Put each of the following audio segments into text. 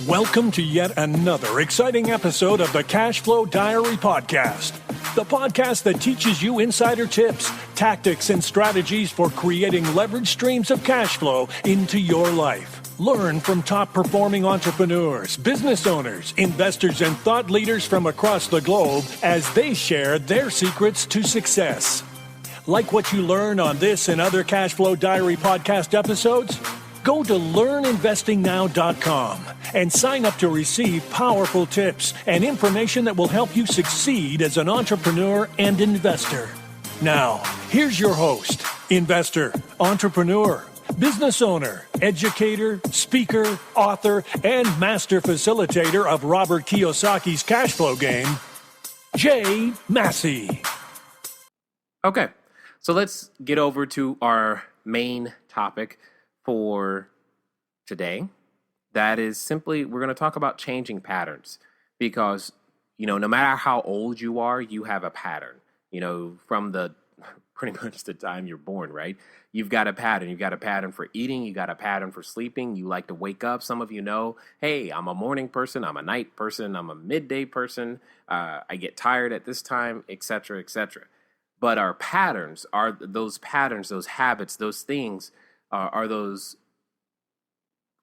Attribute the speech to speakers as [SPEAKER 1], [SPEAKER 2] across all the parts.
[SPEAKER 1] Welcome to yet another exciting episode of the Cash Flow Diary Podcast, the podcast that teaches you insider tips, tactics, and strategies for creating leverage streams of cash flow into your life. Learn from top-performing entrepreneurs, business owners, investors, and thought leaders from across the globe as they share their secrets to success. Like what you learn on this and other Cash Flow Diary podcast episodes? Go to learninvestingnow.com and sign up to receive powerful tips and information that will help you succeed as an entrepreneur and investor. Now, here's your host, investor, entrepreneur, business owner, educator, speaker, author, and master facilitator of Robert Kiyosaki's cash flow game, Jay Massey.
[SPEAKER 2] Okay, so let's get over to our main topic for today. That is simply, we're going to talk about changing patterns because, no matter how old you are, you have a pattern, from the pretty much the time you're born, right? You've got a pattern. You've got a pattern for eating. You got a pattern for sleeping. You like to wake up. Some of you know, hey, I'm a morning person. I'm a night person. I'm a midday person. I get tired at this time, etc., etc. But our patterns are those patterns, those habits, those things are those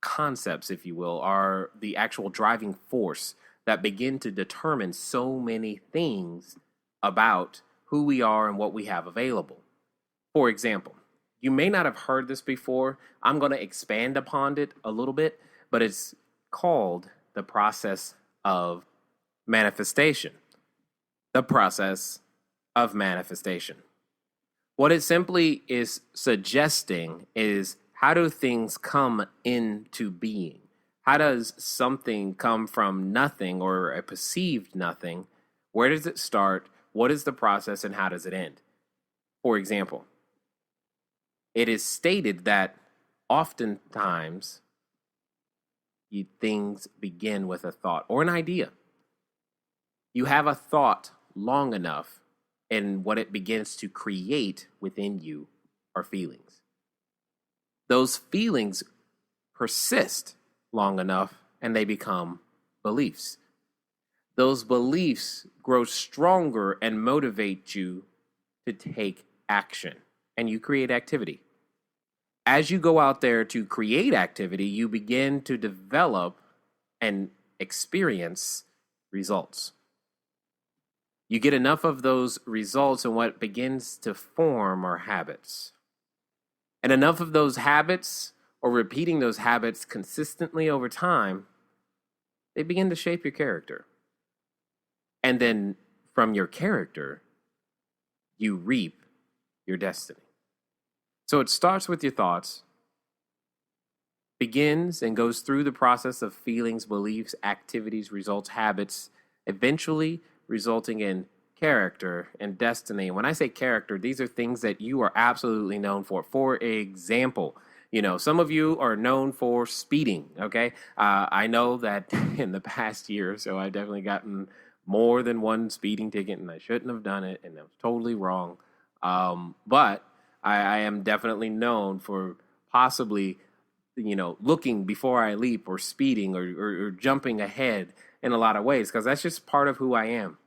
[SPEAKER 2] concepts, if you will, are the actual driving force that begin to determine so many things about who we are and what we have available. For example, you may not have heard this before. I'm going to expand upon it a little bit, but it's called the process of manifestation. The process of manifestation. What it simply is suggesting is, how do things come into being? How does something come from nothing or a perceived nothing? Where does it start? What is the process and how does it end? For example, it is stated that oftentimes things begin with a thought or an idea. You have a thought long enough, and what it begins to create within you are feelings. Those feelings persist long enough and they become beliefs. Those beliefs grow stronger and motivate you to take action, and you create activity. As you go out there to create activity, you begin to develop and experience results. You get enough of those results, and what begins to form are habits. And enough of those habits, or repeating those habits consistently over time, they begin to shape your character. And then from your character, you reap your destiny. So it starts with your thoughts, begins and goes through the process of feelings, beliefs, activities, results, habits, eventually resulting in character and destiny. When I say character, these are things that you are absolutely known for. For example, some of you are known for speeding, okay? I know that in the past year or so, I've definitely gotten more than one speeding ticket, and I shouldn't have done it, and that was totally wrong. But I am definitely known for possibly, looking before I leap, or speeding, or jumping ahead in a lot of ways, because that's just part of who I am.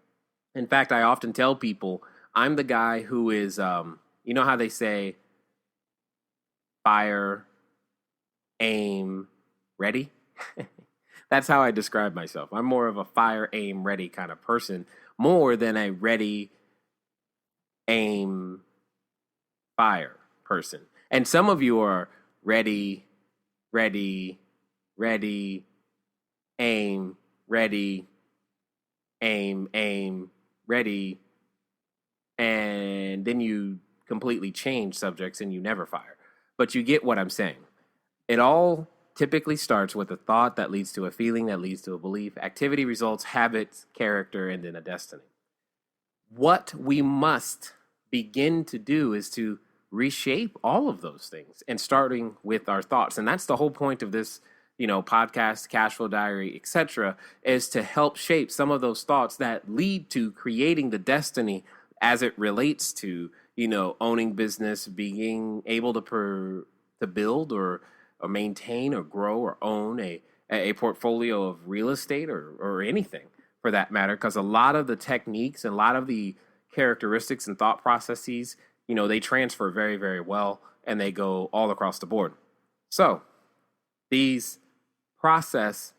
[SPEAKER 2] In fact, I often tell people I'm the guy who is, you know how they say, fire, aim, ready? That's how I describe myself. I'm more of a fire, aim, ready kind of person, more than a ready, aim, fire person. And some of you are ready, aim, ready, aim, ready, and then you completely change subjects and you never fire. But you get what I'm saying. It all typically starts with a thought that leads to a feeling that leads to a belief, activity, results, habits, character, and then a destiny. What we must begin to do is to reshape all of those things, and starting with our thoughts. And that's the whole point of this podcast, cash flow diary, etc., is to help shape some of those thoughts that lead to creating the destiny as it relates to, owning business, being able to build or maintain or grow or own a a portfolio of real estate or anything for that matter, because a lot of the techniques and a lot of the characteristics and thought processes, they transfer very, very well and they go all across the board. So the process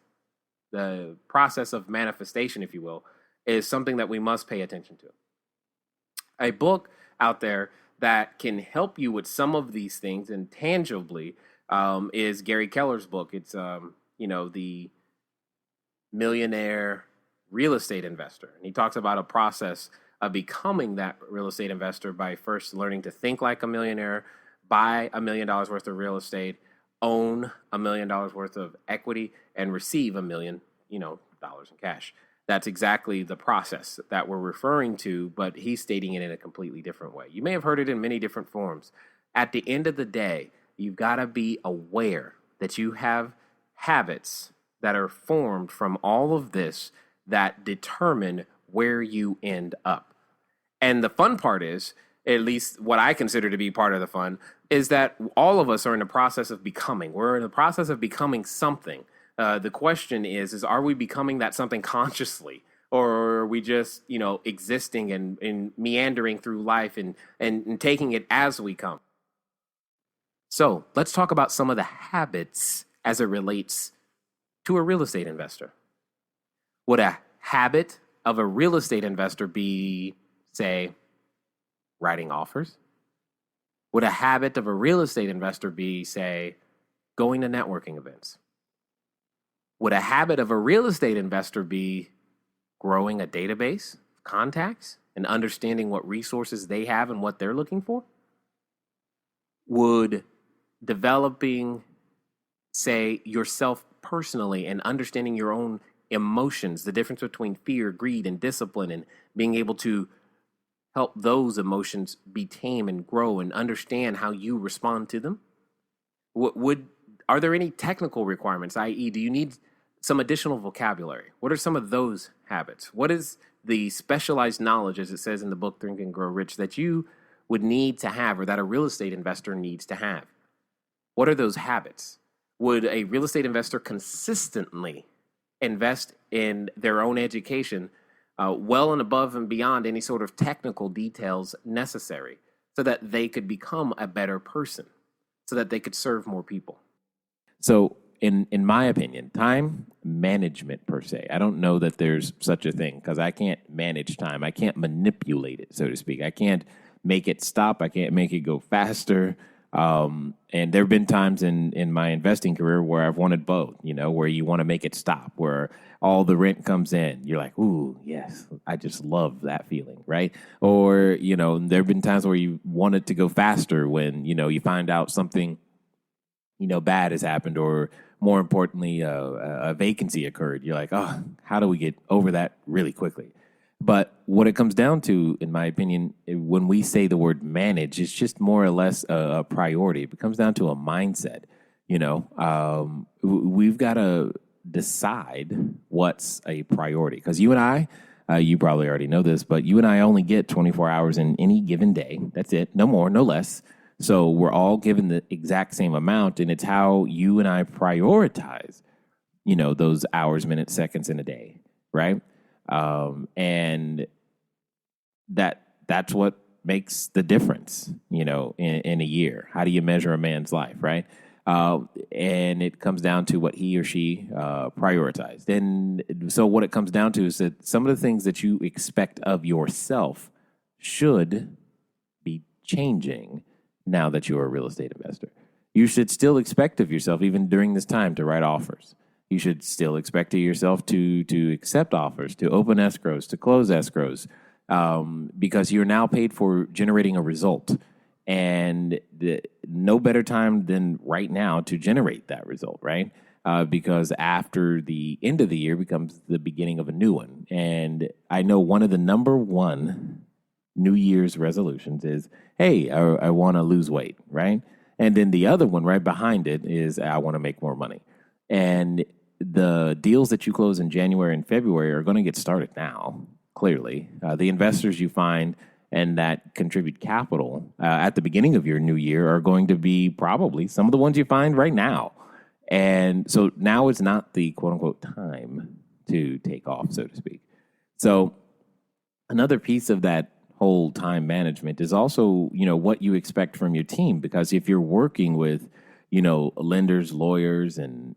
[SPEAKER 2] of manifestation, if you will, is something that we must pay attention to. A book out there that can help you with some of these things and tangibly is Gary Keller's book. It's, the millionaire real estate investor. And he talks about a process of becoming that real estate investor by first learning to think like a millionaire, buy $1 million worth of real estate, own $1 million worth of equity, and receive $1 million, dollars in cash. That's exactly the process that we're referring to, but he's stating it in a completely different way. You may have heard it in many different forms. At the end of the day, you've got to be aware that you have habits that are formed from all of this that determine where you end up. And the fun part is, at least what I consider to be part of the fun, is that all of us are in the process of becoming. We're in the process of becoming something. The question is are we becoming that something consciously, or are we just, existing and meandering through life and taking it as we come? So let's talk about some of the habits as it relates to a real estate investor. Would a habit of a real estate investor be, say, writing offers? Would a habit of a real estate investor be, say, going to networking events? Would a habit of a real estate investor be growing a database of contacts and understanding what resources they have and what they're looking for? Would developing, say, yourself personally and understanding your own emotions, the difference between fear, greed, and discipline, and being able to help those emotions be tame and grow and understand how you respond to them? Are there any technical requirements, i.e., do you need some additional vocabulary? What are some of those habits? What is the specialized knowledge, as it says in the book Think and Grow Rich, that you would need to have or that a real estate investor needs to have? What are those habits? Would a real estate investor consistently invest in their own education well and above and beyond any sort of technical details necessary so that they could become a better person, so that they could serve more people? So in my opinion, time management per se, I don't know that there's such a thing because I can't manage time. I can't manipulate it, so to speak. I can't make it stop. I can't make it go faster. And there have been times in my investing career where I've wanted both, where you want to make it stop, where all the rent comes in. You're like, ooh, yes, I just love that feeling, right? Or, there have been times where you want it to go faster when, you find out something, bad has happened, or more importantly, a vacancy occurred. You're like, oh, how do we get over that really quickly? But what it comes down to, in my opinion, when we say the word manage, it's just more or less a priority. It comes down to a mindset. We've got to decide what's a priority. Because you and I, you probably already know this, but you and I only get 24 hours in any given day. That's it. No more, no less. So we're all given the exact same amount, and it's how you and I prioritize, those hours, minutes, seconds in a day, right? And that's what makes the difference, in a year. How do you measure a man's life, right? And it comes down to what he or she prioritized. And so what it comes down to is that some of the things that you expect of yourself should be changing now that you're a real estate investor. You should still expect of yourself, even during this time, to write offers. You should still expect of yourself to accept offers, to open escrows, to close escrows, because you're now paid for generating a result. And no better time than right now to generate that result, right? Because after the end of the year becomes the beginning of a new one. And I know one of the number one New Year's resolutions is, hey, I want to lose weight, right? And then the other one right behind it is, I want to make more money. And the deals that you close in January and February are going to get started now, clearly. The investors you find and that contribute capital at the beginning of your new year are going to be probably some of the ones you find right now.
[SPEAKER 3] And so now is not the quote unquote time to take off, so to speak. So another piece of that whole time management is also, what you expect from your team. Because if you're working with, lenders, lawyers, and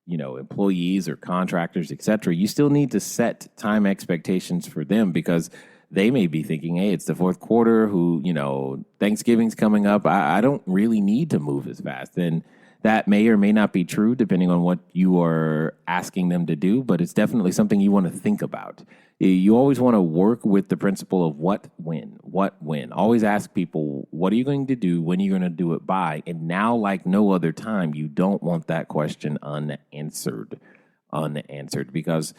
[SPEAKER 3] employees or contractors, et cetera, you still need to set time expectations for them, because they may be thinking, hey, it's the fourth quarter, Thanksgiving's coming up. I don't really need to move as fast. And that may or may not be true depending on what you are asking them to do, but it's definitely something you want to think about. You always want to work with the principle of what, when. Always ask people, what are you going to do? When are you going to do it by? And now, like no other time, you don't want that question unanswered, because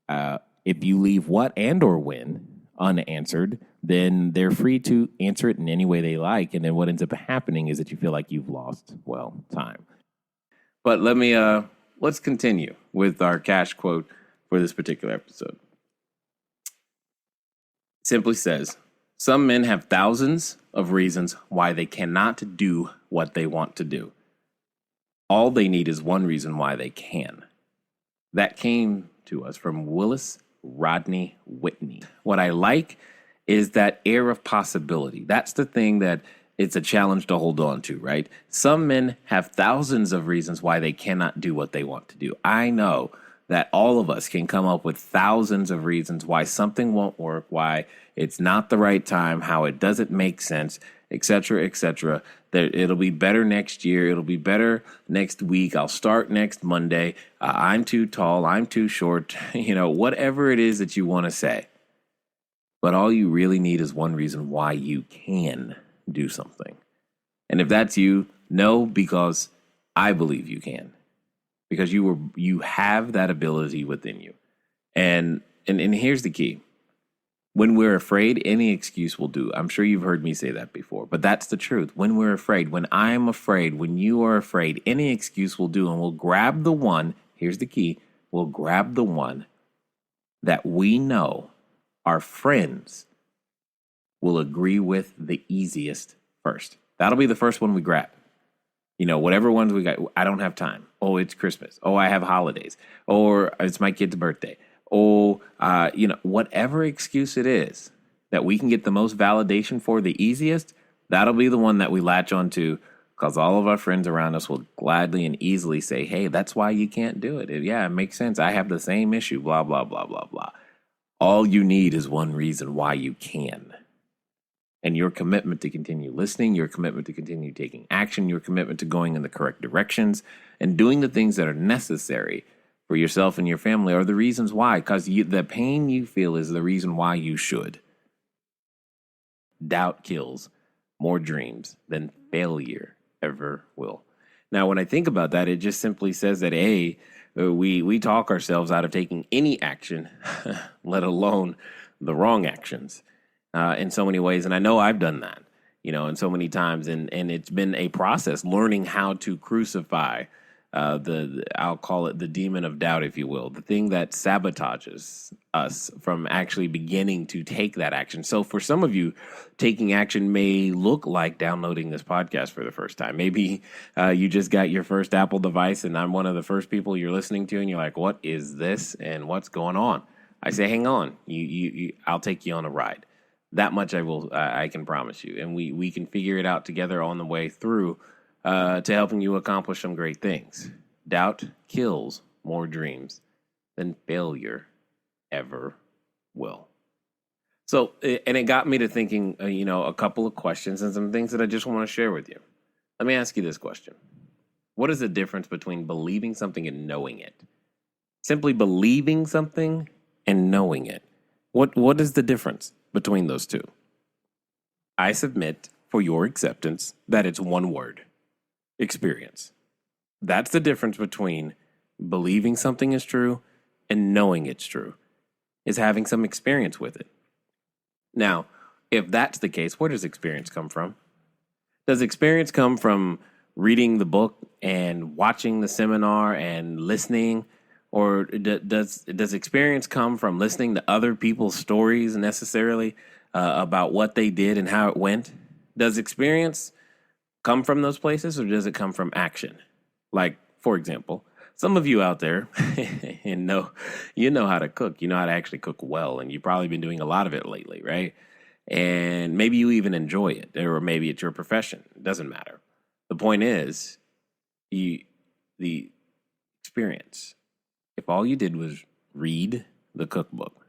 [SPEAKER 3] if you leave what and or when unanswered, then they're free to answer it in any way they like. And then what ends up happening is that you feel like you've lost, time. But let's continue with our cash quote for this particular episode. It simply says, some men have thousands of reasons why they cannot do what they want to do. All they need is one reason why they can. That came to us from Willis Rodney Whitney. What I like is that air of possibility. That's the thing that it's a challenge to hold on to, right? Some men have thousands of reasons why they cannot do what they want to do. I know that all of us can come up with thousands of reasons why something won't work, why it's not the right time, how it doesn't make sense, et cetera, that it'll be better next year, it'll be better next week, I'll start next Monday, I'm too tall, I'm too short, whatever it is that you want to say. But all you really need is one reason why you can do something. And if that's you, no, because I believe you can. Because you have that ability within you. And here's the key. When we're afraid, any excuse will do. I'm sure you've heard me say that before, but that's the truth. When we're afraid, when I'm afraid, when you are afraid, any excuse will do. And we'll grab the one, here's the key, we'll grab the one that we know our friends will agree with the easiest first. That'll be the first one we grab. Whatever ones we got, I don't have time. Oh, it's Christmas. Oh, I have holidays. Or it's my kid's birthday. Oh, whatever excuse it is that we can get the most validation for the easiest, that'll be the one that we latch onto, because all of our friends around us will gladly and easily say, hey, that's why you can't do it. Yeah, it makes sense. I have the same issue, blah, blah, blah, blah, blah. All you need is one reason why you can. And your commitment to continue listening, your commitment to continue taking action, your commitment to going in the correct directions and doing the things that are necessary for yourself and your family are the reasons why. Because the pain you feel is the reason why you should. Doubt kills more dreams than failure ever will. Now, when I think about that, it just simply says that, A, we talk ourselves out of taking any action, let alone the wrong actions. In so many ways. And I know I've done that, in so many times. And it's been a process learning how to crucify I'll call it the demon of doubt, if you will, the thing that sabotages us from actually beginning to take that action. So for some of you, taking action may look like downloading this podcast for the first time. Maybe you just got your first Apple device and I'm one of the first people you're listening to and you're like, what is this and what's going on? I say, hang on, I'll take you on a ride. That much I can promise you. And we can figure it out together on the way through to helping you accomplish some great things. Doubt kills more dreams than failure ever will. So, and it got me to thinking, a couple of questions and some things that I just want to share with you. Let me ask you this question. What is the difference between believing something and knowing it? Simply believing something and knowing it. What is the difference between those two? I submit for your acceptance that it's one word. Experience. That's the difference between believing something is true and knowing it's true, is having some experience with it. Now, if that's the case, where does experience come from? Does experience come from reading the book and watching the seminar and listening? Or does experience come from listening to other people's stories necessarily about what they did and how it went? Does experience come from those places, or does it come from action? Like for example, some of you out there and you know how to cook. You know how to actually cook well, and you've probably been doing a lot of it lately, right? And maybe you even enjoy it, or maybe it's your profession. It doesn't matter. The point is, the experience. If all you did was read the cookbook,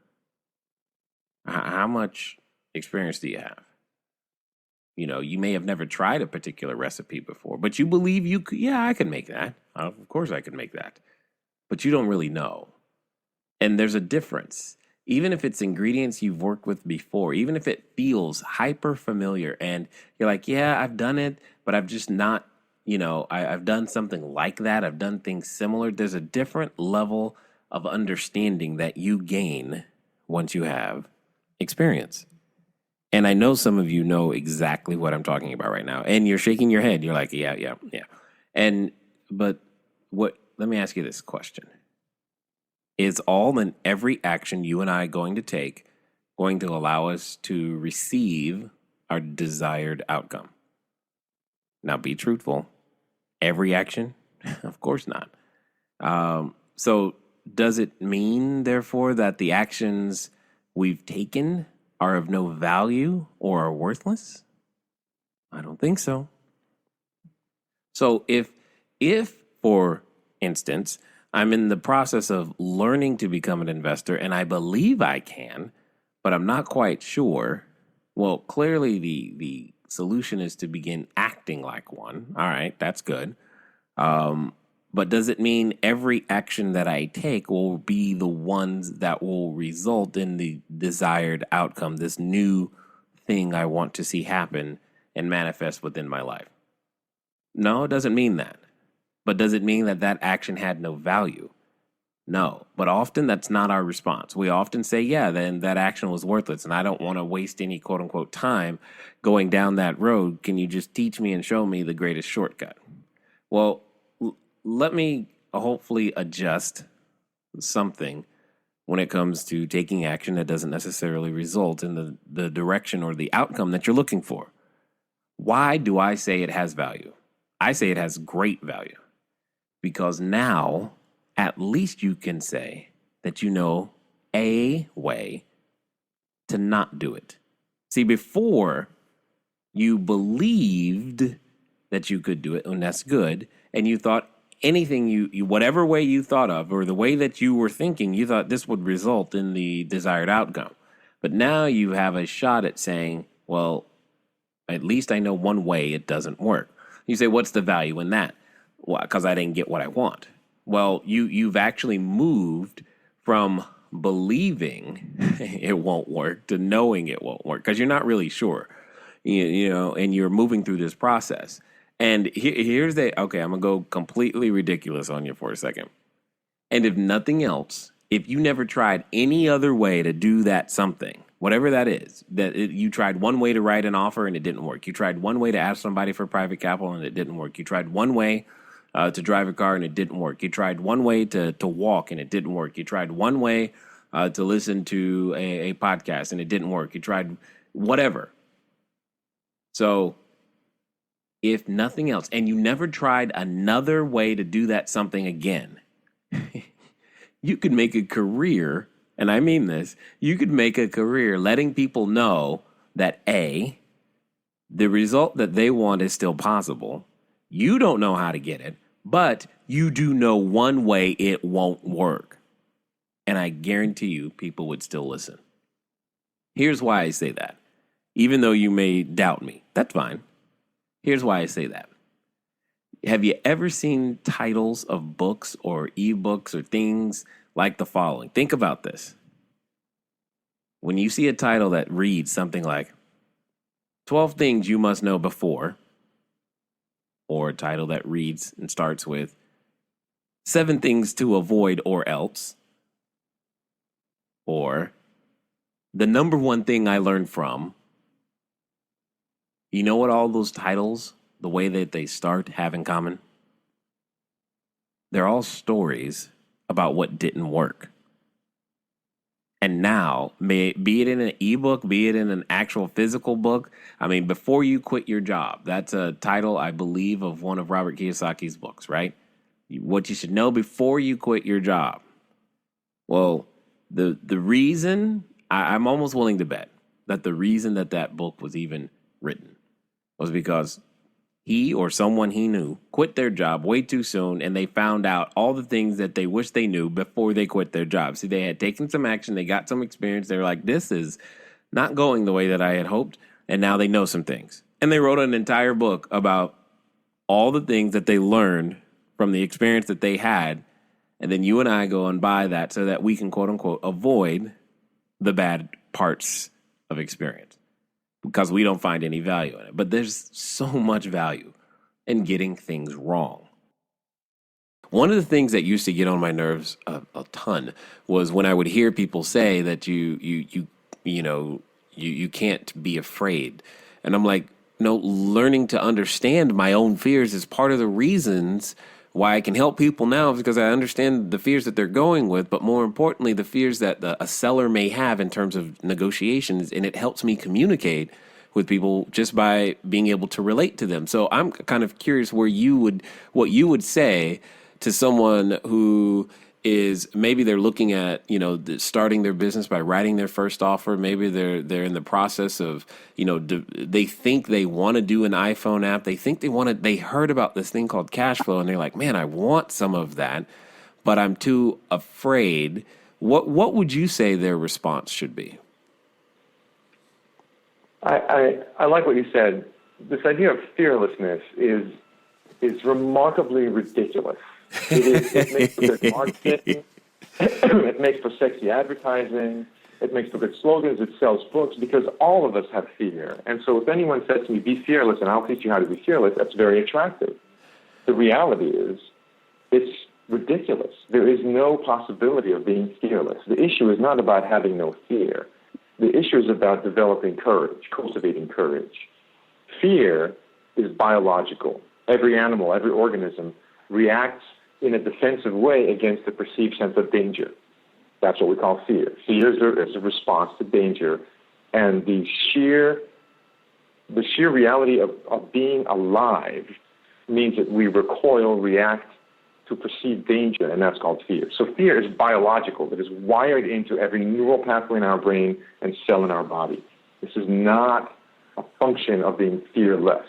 [SPEAKER 3] how much experience do you have? You know, you may have never tried a particular recipe before, but you believe you could, yeah, I can make that. Of course I can make that. But you don't really know. And there's a difference. Even if it's ingredients you've worked with before, even if it feels hyper familiar and you're like, yeah, I've done it, but I've just not, I've done something like that. I've done things similar. There's a different level of understanding that you gain once you have experience. And I know some of you know exactly what I'm talking about right now. And you're shaking your head. You're like, yeah. But let me ask you this question. Is all and every action you and I going to take going to allow us to receive our desired outcome? Now, be truthful. Every action? Of course not. So does it mean, therefore, that the actions we've taken are of no value or are worthless? I don't think so. So if for instance, I'm in the process of learning to become an investor and I believe I can, but I'm not quite sure, well, clearly the solution is to begin acting like one. All right, that's good. But does it mean every action that I take will be the ones that will result in the desired outcome, this new thing I want to see happen and manifest within my life? No, it doesn't mean that. But does it mean that that action had no value? No. But often that's not our response. We often say, yeah, then that action was worthless and I don't want to waste any quote unquote time going down that road. Can you just teach me and show me the greatest shortcut? Well, let me hopefully adjust something when it comes to taking action that doesn't necessarily result in the direction or the outcome that you're looking for. Why do I say it has value? I say it has great value because now at least you can say that you know a way to not do it. See, before you believed that you could do it, and that's good, and you thought anything you whatever way you thought of or the way that you were thinking, you thought this would result in the desired outcome. But now you have a shot at saying, well, at least I know one way it doesn't work. You say, what's the value in that? Well, because I didn't get what I want. Well, you've actually moved from believing it won't work to knowing it won't work because you're not really sure, and you're moving through this process. And here's okay, I'm going to go completely ridiculous on you for a second. And if nothing else, if you never tried any other way to do that something, whatever that is, you tried one way to write an offer and it didn't work. You tried one way to ask somebody for private capital and it didn't work. You tried one way to drive a car and it didn't work. You tried one way to walk and it didn't work. You tried one way to listen to a podcast and it didn't work. You tried whatever. So if nothing else, and you never tried another way to do that something again, you could make a career, and I mean this, you could make a career letting people know that A, the result that they want is still possible. You don't know how to get it, but you do know one way it won't work. And I guarantee you people would still listen. Here's why I say that. Even though you may doubt me, that's fine. Here's why I say that. Have you ever seen titles of books or ebooks or things like the following? Think about this. When you see a title that reads something like 12 Things You Must Know Before, or a title that reads and starts with 7 Things to Avoid or Else, or The Number One Thing I Learned From, you know what all those titles, the way that they start, have in common? They're all stories about what didn't work. And now, be it in an ebook, be it in an actual physical book, I mean, Before You Quit Your Job, that's a title, I believe, of one of Robert Kiyosaki's books, right? what you should know before you quit your job. Well, the reason, I'm almost willing to bet that the reason that book was even written was because he or someone he knew quit their job way too soon, and they found out all the things that they wish they knew before they quit their job. See, they had taken some action, they got some experience, they were like, this is not going the way that I had hoped, and now they know some things. And they wrote an entire book about all the things that they learned from the experience that they had, and then you and I go and buy that so that we can, quote unquote, avoid the bad parts of experience because we don't find any value in it. But there's so much value in getting things wrong. One of the things that used to get on my nerves a ton was when I would hear people say that you can't be afraid. And I'm like, no, learning to understand my own fears is part of the reasons why I can help people now, because I understand the fears that they're going with, but more importantly, the fears that a seller may have in terms of negotiations, and it helps me communicate with people just by being able to relate to them. So I'm kind of curious what you would say to someone who is maybe they're looking at, starting their business by writing their first offer. Maybe they're in the process of, they think they want to do an iPhone app. They think they heard about this thing called cash flow, and they're like, man, I want some of that, but I'm too afraid. What would you say their response should be?
[SPEAKER 4] I like what you said. This idea of fearlessness is remarkably ridiculous. It makes for good marketing. It makes for sexy advertising. It makes for good slogans. It sells books because all of us have fear. And so if anyone says to me, be fearless, and I'll teach you how to be fearless, that's very attractive. The reality is it's ridiculous. There is no possibility of being fearless. The issue is not about having no fear. The issue is about developing courage, cultivating courage. Fear is biological. Every animal, every organism reacts in a defensive way against the perceived sense of danger. That's what we call fear. Fear is a response to danger, and the sheer reality of being alive means that we recoil, react to perceived danger, and that's called fear. So fear is biological. It is wired into every neural pathway in our brain and cell in our body. This is not a function of being fearless.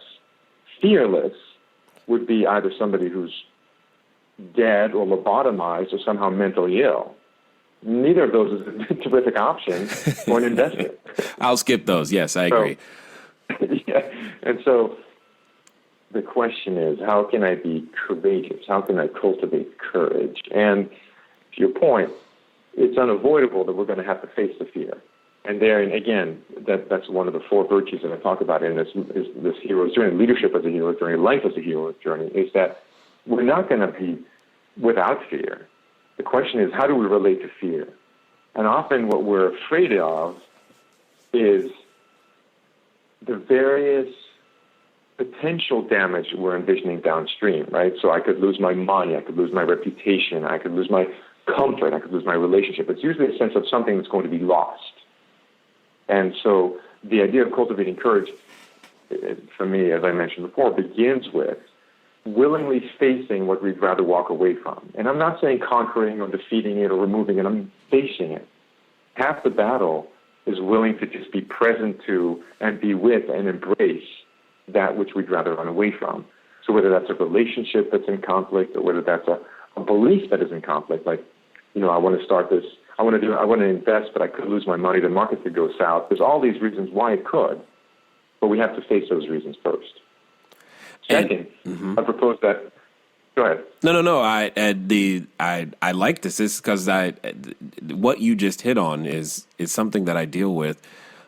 [SPEAKER 4] Fearless would be either somebody who's dead or lobotomized or somehow mentally ill. Neither of those is a terrific option for an investor.
[SPEAKER 3] I'll skip those. Yes, I agree.
[SPEAKER 4] Yeah. And so the question is, how can I be courageous? How can I cultivate courage? And to your point, it's unavoidable that we're going to have to face the fear. And therein, again, that's one of the four virtues that I talk about in this hero's journey, leadership as a hero's journey, life as a hero's journey, is that we're not going to be without fear. The question is, how do we relate to fear? And often what we're afraid of is the various potential damage we're envisioning downstream, right? So I could lose my money, I could lose my reputation, I could lose my comfort, I could lose my relationship. It's usually a sense of something that's going to be lost. And so the idea of cultivating courage, for me, as I mentioned before, begins with willingly facing what we'd rather walk away from. And I'm not saying conquering or defeating it or removing it. I'm facing it. Half the battle is willing to just be present to and be with and embrace that which we'd rather run away from. So whether that's a relationship that's in conflict or whether that's a belief that is in conflict, like, I want to start this, I want to invest, but I could lose my money, the market could go south. There's all these reasons why it could, but we have to face those reasons first. Second, I propose that. Go ahead.
[SPEAKER 3] No. I like this. This is because what you just hit on is something that I deal with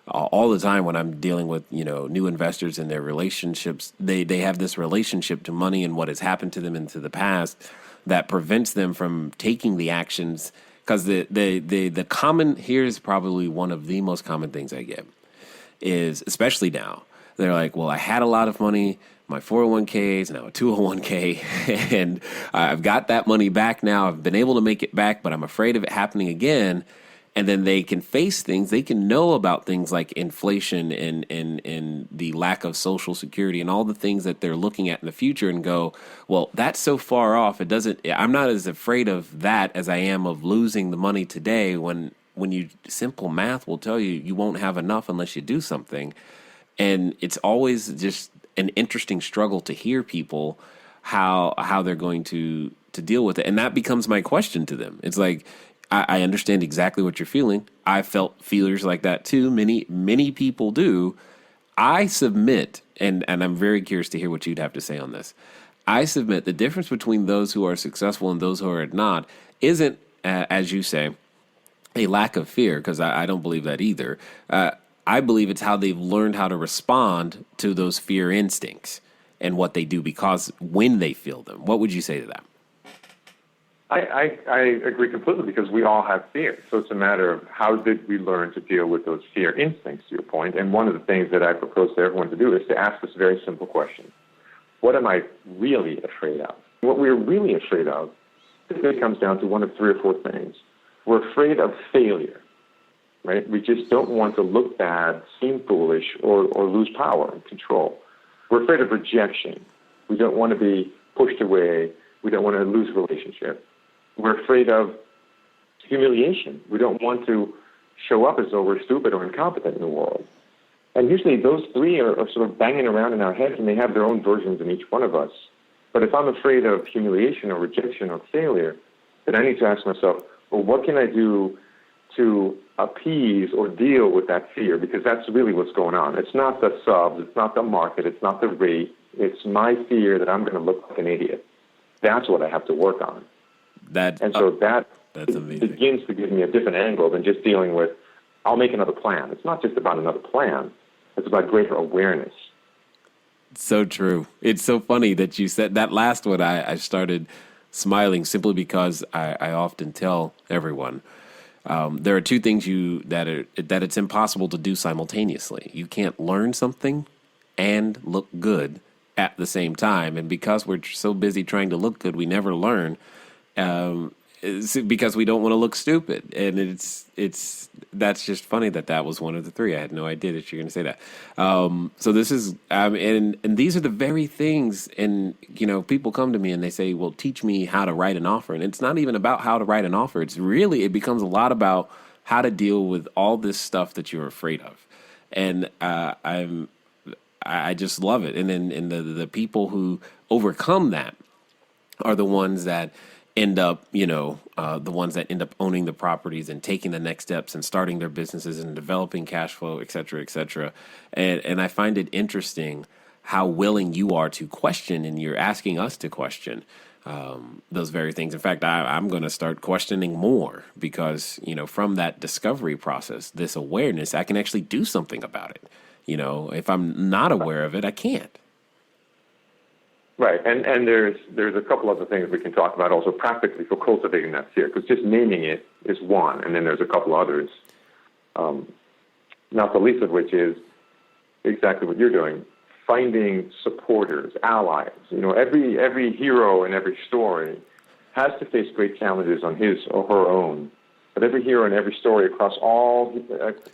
[SPEAKER 3] all the time when I'm dealing with new investors in their relationships. They have this relationship to money and what has happened to them into the past that prevents them from taking the actions. Because the common, here's probably one of the most common things I get is, especially now, they're like, well, I had a lot of money. My 401k is now a 201k, and I've got that money back now. I've been able to make it back, but I'm afraid of it happening again. and then they can face things. They can know about things like inflation and the lack of social security and all the things that they're looking at in the future and go, well, that's so far off. I'm not as afraid of that as I am of losing the money today when simple math will tell you won't have enough unless you do something. And it's always just an interesting struggle to hear people how they're going to deal with it. And that becomes my question to them. It's like, I understand exactly what you're feeling. I felt feelers like that too. Many people do. I submit, and I'm very curious to hear what you'd have to say on this. I submit the difference between those who are successful and those who are not isn't, as you say, a lack of fear, because I don't believe that either. I believe it's how they've learned how to respond to those fear instincts and what they do because when they feel them. What would you say to that?
[SPEAKER 4] I agree completely, because we all have fear. So it's a matter of how did we learn to deal with those fear instincts, to your point. And one of the things that I propose to everyone to do is to ask this very simple question. What am I really afraid of? What we're really afraid of typically comes down to one of three or four things. We're afraid of failure, right? We just don't want to look bad, seem foolish, or lose power and control. We're afraid of rejection. We don't want to be pushed away. We don't want to lose a relationship. We're afraid of humiliation. We don't want to show up as though we're stupid or incompetent in the world. And usually those three are sort of banging around in our heads, and they have their own versions in each one of us. But if I'm afraid of humiliation or rejection or failure, then I need to ask myself, well, what can I do to appease or deal with that fear? Because that's really what's going on. It's not the subs, it's not the market, it's not the rate. It's my fear that I'm going to look like an idiot. That's what I have to work on. That's amazing. Begins to give me a different angle than just dealing with, I'll make another plan. It's not just about another plan. It's about greater awareness.
[SPEAKER 3] So true. It's so funny that you said that last one. I started smiling simply because I often tell everyone there are two things that it's impossible to do simultaneously. You can't learn something and look good at the same time. And because we're so busy trying to look good, we never learn. It's because we don't want to look stupid. And that's just funny that was one of the three. I had no idea that you're going to say that. So this is, and these are the very things, and, people come to me and they say, well, teach me how to write an offer. And it's not even about how to write an offer. It becomes a lot about how to deal with all this stuff that you're afraid of. And, I just love it. And then the people who overcome that are the ones that end up, owning the properties and taking the next steps and starting their businesses and developing cash flow, et cetera, et cetera. And I find it interesting how willing you are to question, and you're asking us to question those very things. In fact, I'm going to start questioning more because, from that discovery process, this awareness, I can actually do something about it. If I'm not aware of it, I can't.
[SPEAKER 4] Right, and there's a couple other things we can talk about also practically for cultivating that fear, because just naming it is one, and then there's a couple others, not the least of which is exactly what you're doing, finding supporters, allies. Every hero in every story has to face great challenges on his or her own, but every hero in every story across all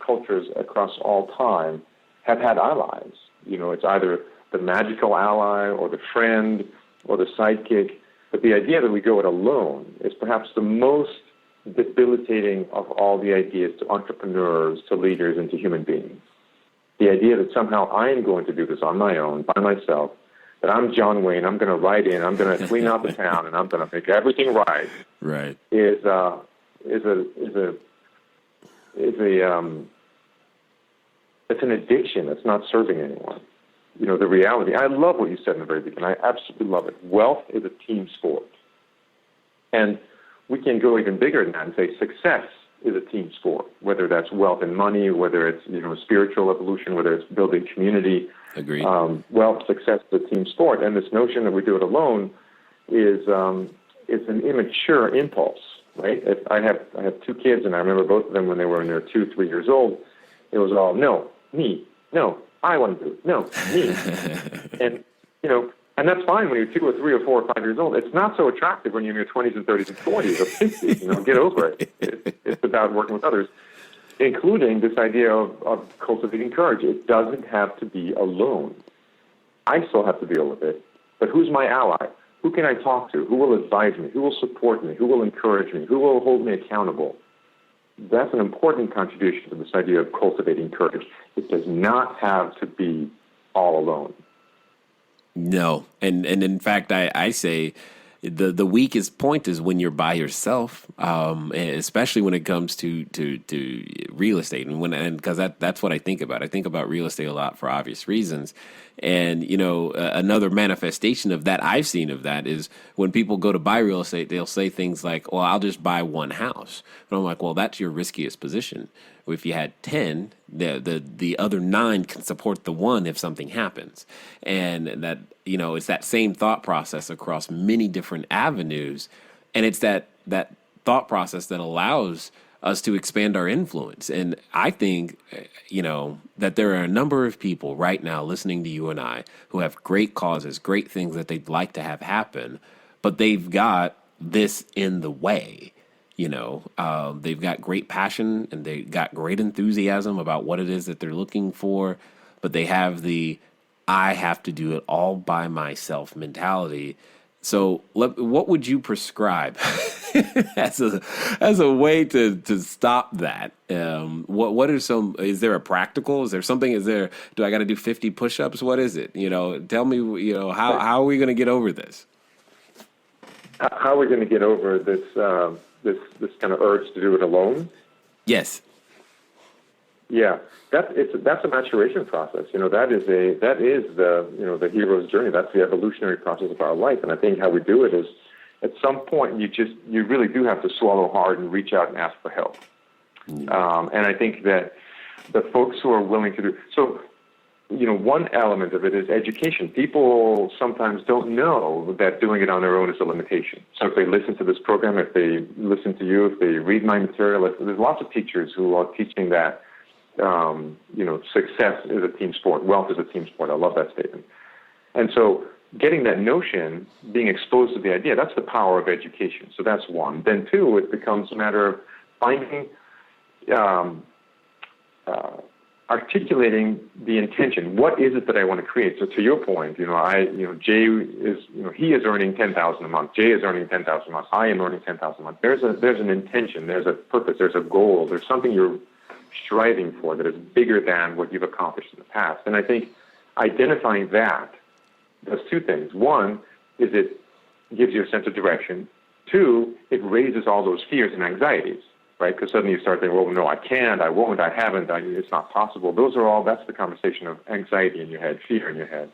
[SPEAKER 4] cultures, across all time, have had allies. It's either the magical ally or the friend or the sidekick. But the idea that we go it alone is perhaps the most debilitating of all the ideas to entrepreneurs, to leaders, and to human beings. The idea that somehow I am going to do this on my own, by myself, that I'm John Wayne, I'm going to ride in, I'm going to clean out the town, and I'm going to make everything right.
[SPEAKER 3] Right.
[SPEAKER 4] It's an addiction that's not serving anyone. The reality, I love what you said in the very beginning. I absolutely love it. Wealth is a team sport. And we can go even bigger than that and say success is a team sport, whether that's wealth and money, whether it's, spiritual evolution, whether it's building community.
[SPEAKER 3] Agreed.
[SPEAKER 4] Wealth, success is a team sport. And this notion that we do it alone is an immature impulse, right? If I have two kids, and I remember both of them when they were in their 2, 3 years old, it was all, no, me, no, I want to do it, no, me. And that's fine when you're 2 or 3 or 4 or 5 years old. It's not so attractive when you're in your 20s and 30s and 40s or 50s. Get over it. It's about working with others, including this idea of cultivating courage. It doesn't have to be alone. I still have to deal with it, but who's my ally? Who can I talk to? Who will advise me? Who will support me? Who will encourage me? Who will hold me accountable? That's an important contribution to this idea of cultivating courage. It does not have to be all alone.
[SPEAKER 3] No, and in fact, I say the weakest point is when you're by yourself, especially when it comes to real estate, and because that's what I think about. I think about real estate a lot for obvious reasons, and another manifestation of that I've seen of that is when people go to buy real estate, they'll say things like, "Well, I'll just buy one house," and I'm like, "Well, that's your riskiest position. If you had 10, the other 9 can support the one if something happens." And that, it's that same thought process across many different avenues. And it's that thought process that allows us to expand our influence. And I think, that there are a number of people right now listening to you and I who have great causes, great things that they'd like to have happen, but they've got this in the way. They've got great passion and they got great enthusiasm about what it is that they're looking for, but they have I have to do it all by myself mentality. So what would you prescribe as a way to stop that? What are is there a practical, is there something, do I got to do 50 push-ups? What is it? Tell me, how are we going to get over this?
[SPEAKER 4] How are we going to get over this kind of urge to do it alone?
[SPEAKER 3] Yes.
[SPEAKER 4] Yeah, that's a maturation process. That is the hero's journey. That's the evolutionary process of our life. And I think how we do it is, at some point, you really do have to swallow hard and reach out and ask for help. And I think that the folks who are willing to do so. One element of it is education. People sometimes don't know that doing it on their own is a limitation. So if they listen to this program, if they listen to you, if they read my material, there's lots of teachers who are teaching that, success is a team sport, wealth is a team sport. I love that statement. And so getting that notion, being exposed to the idea, that's the power of education. So that's one. Then two, it becomes a matter of finding, articulating the intention. What is it that I want to create? So to your point, Jay is, he is earning $10,000 a month. Jay is earning $10,000 a month. I am earning $10,000 a month. There's an intention. There's a purpose. There's a goal. There's something you're striving for that is bigger than what you've accomplished in the past. And I think identifying that does two things. One is it gives you a sense of direction. Two, it raises all those fears and anxieties. Right? Because suddenly you start thinking, well, no, I can't, I won't, I haven't, it's not possible. That's the conversation of anxiety in your head, fear in your head.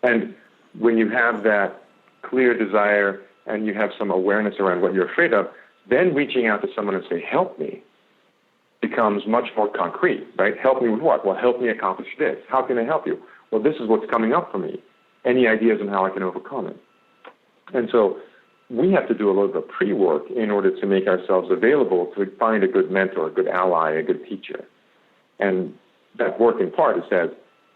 [SPEAKER 4] And when you have that clear desire and you have some awareness around what you're afraid of, then reaching out to someone and say, help me, becomes much more concrete, right? Help me with what? Well, help me accomplish this. How can I help you? Well, this is what's coming up for me. Any ideas on how I can overcome it? And so we have to do a little bit of pre-work in order to make ourselves available to find a good mentor, a good ally, a good teacher. And that work in part says,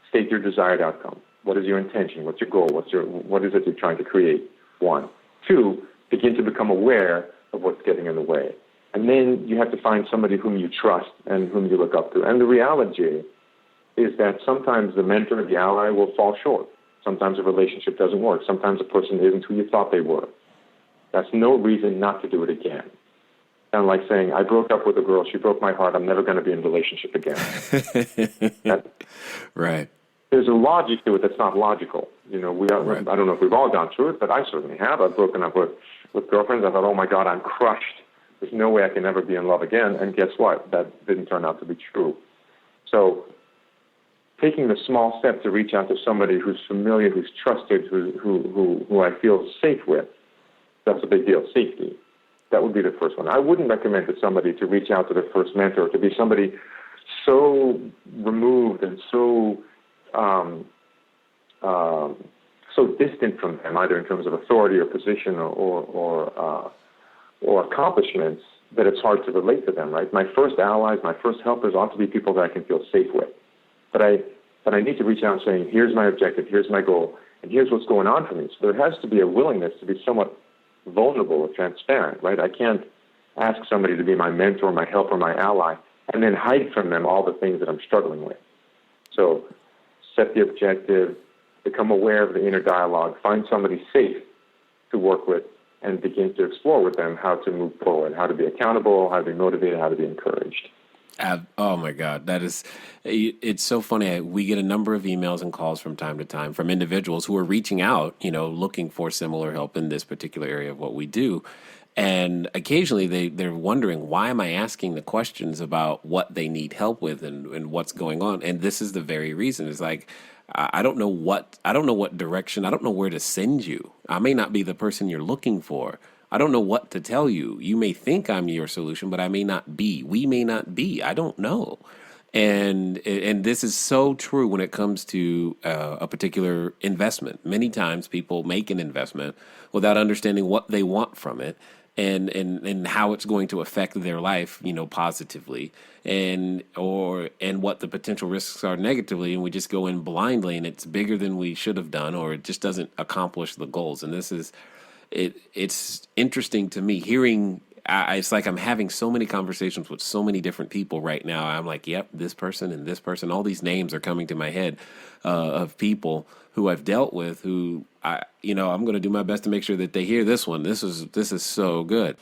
[SPEAKER 4] state your desired outcome. What is your intention? What's your goal? What is it you're trying to create? One. Two, begin to become aware of what's getting in the way. And then you have to find somebody whom you trust and whom you look up to. And the reality is that sometimes the mentor, the ally, will fall short. Sometimes a relationship doesn't work. Sometimes a person isn't who you thought they were. That's no reason not to do it again. Kind of like saying, I broke up with a girl, she broke my heart, I'm never going to be in a relationship again.
[SPEAKER 3] Right.
[SPEAKER 4] There's a logic to it that's not logical. Right. I don't know if we've all gone through it, but I certainly have. I've broken up with girlfriends. I thought, oh my God, I'm crushed. There's no way I can ever be in love again. And guess what? That didn't turn out to be true. So taking the small step to reach out to somebody who's familiar, who's trusted, who I feel safe with, that's a big deal. Safety. That would be the first one. I wouldn't recommend to somebody to reach out to their first mentor, to be somebody so removed and so distant from them, either in terms of authority or position or accomplishments, that it's hard to relate to them. Right? My first allies, my first helpers ought to be people that I can feel safe with. But I need to reach out and saying, here's my objective, here's my goal, and here's what's going on for me. So there has to be a willingness to be somewhat vulnerable or transparent, right? I can't ask somebody to be my mentor, my helper, my ally, and then hide from them all the things that I'm struggling with. So set the objective, become aware of the inner dialogue, find somebody safe to work with, and begin to explore with them how to move forward, how to be accountable, how to be motivated, how to be encouraged.
[SPEAKER 3] Oh my God, it's so funny. We get a number of emails and calls from time to time from individuals who are reaching out, looking for similar help in this particular area of what we do. And occasionally they're wondering, why am I asking the questions about what they need help with and what's going on? And this is the very reason. It's like, I don't know what direction, I don't know where to send you. I may not be the person you're looking for. I don't know what to tell you. You may think I'm your solution, but I may not be. We may not be. I don't know. And this is so true when it comes to a particular investment. Many times people make an investment without understanding what they want from it and how it's going to affect their life, positively, and what the potential risks are negatively, and we just go in blindly, and it's bigger than we should have done, or it just doesn't accomplish the goals. And this is it's interesting to me hearing. It's like I'm having so many conversations with so many different people right now. I'm like, yep, this person and this person. All these names are coming to my head of people who I've dealt with. Who I'm going to do my best to make sure that they hear this one. This is so good.